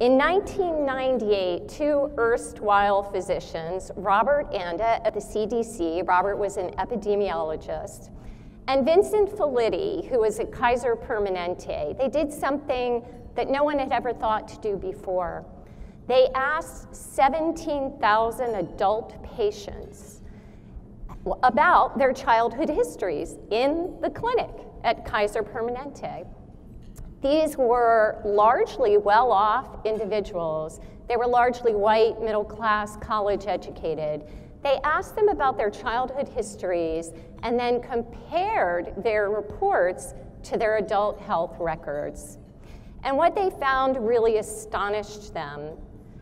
In 1998, two erstwhile physicians, Robert Anda at the CDC, Robert was an epidemiologist, and Vincent Felitti, who was at Kaiser Permanente, they did something that no one had ever thought to do before. They asked 17,000 adult patients about their childhood histories in the clinic at Kaiser Permanente. These were largely well-off individuals. They were largely white, middle-class, college-educated. They asked them about their childhood histories and then compared their reports to their adult health records. And what they found really astonished them.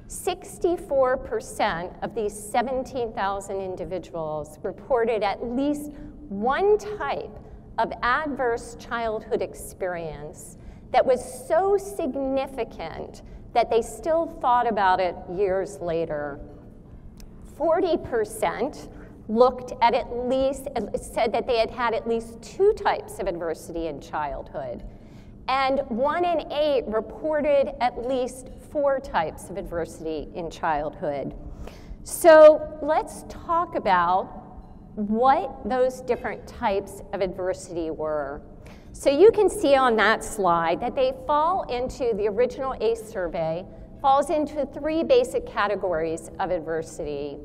64% of these 17,000 individuals reported at least one type of adverse childhood experience that was so significant that they still thought about it years later. 40% said that they had had at least two types of adversity in childhood. And 1 in 8 reported at least 4 types of adversity in childhood. So let's talk about what those different types of adversity were. So you can see on that slide that they fall into, the original ACE survey falls into 3 basic categories of adversity.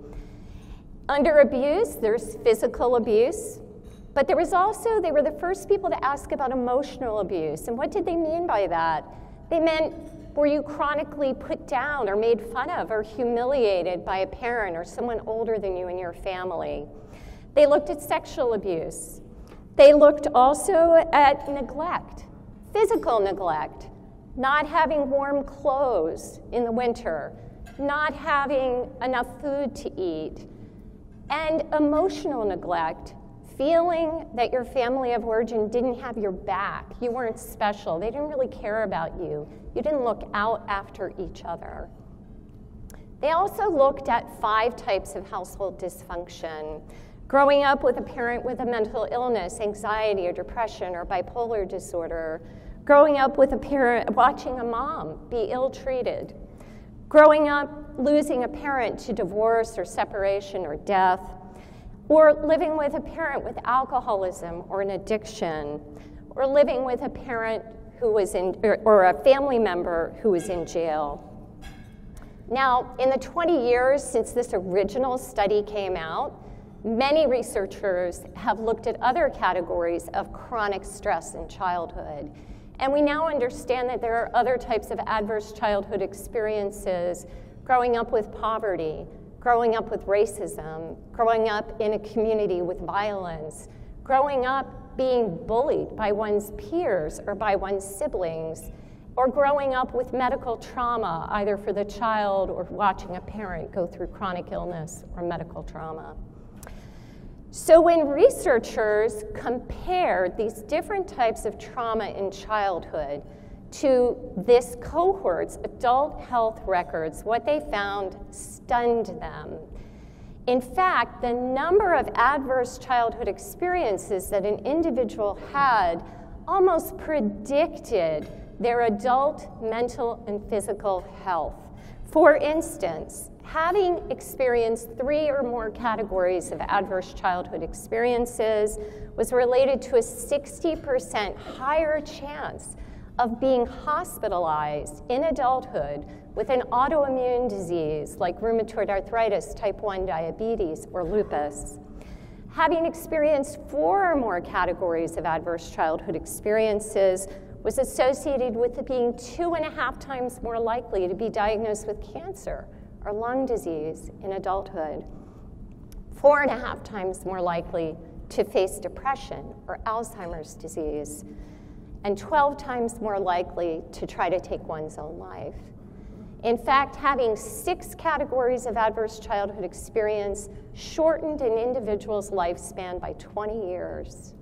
Under abuse, there's physical abuse, but there was also, they were the first people to ask about emotional abuse. And what did they mean by that? They meant, were you chronically put down or made fun of or humiliated by a parent or someone older than you in your family? They looked at sexual abuse. They looked also at neglect, physical neglect, not having warm clothes in the winter, not having enough food to eat, and emotional neglect, feeling that your family of origin didn't have your back. You weren't special. They didn't really care about you. You didn't look out after each other. They also looked at 5 types of household dysfunction. Growing up with a parent with a mental illness, anxiety or depression or bipolar disorder. Growing up with a parent, watching a mom be ill-treated. Growing up losing a parent to divorce or separation or death. Or living with a parent with alcoholism or an addiction. Or living with a parent who was in, or a family member who was in jail. Now, in the 20 years since this original study came out, many researchers have looked at other categories of chronic stress in childhood. And we now understand that there are other types of adverse childhood experiences, growing up with poverty, growing up with racism, growing up in a community with violence, growing up being bullied by one's peers or by one's siblings, or growing up with medical trauma, either for the child or watching a parent go through chronic illness or medical trauma. So when researchers compared these different types of trauma in childhood to this cohort's adult health records, what they found stunned them. In fact, the number of adverse childhood experiences that an individual had almost predicted their adult mental and physical health. For instance, having experienced 3 or more categories of adverse childhood experiences was related to a 60% higher chance of being hospitalized in adulthood with an autoimmune disease like rheumatoid arthritis, type 1 diabetes, or lupus. Having experienced 4 or more categories of adverse childhood experiences was associated with it being 2.5 times more likely to be diagnosed with cancer or lung disease in adulthood, 4.5 times more likely to face depression or Alzheimer's disease, and 12 times more likely to try to take one's own life. In fact, having 6 categories of adverse childhood experience shortened an individual's lifespan by 20 years.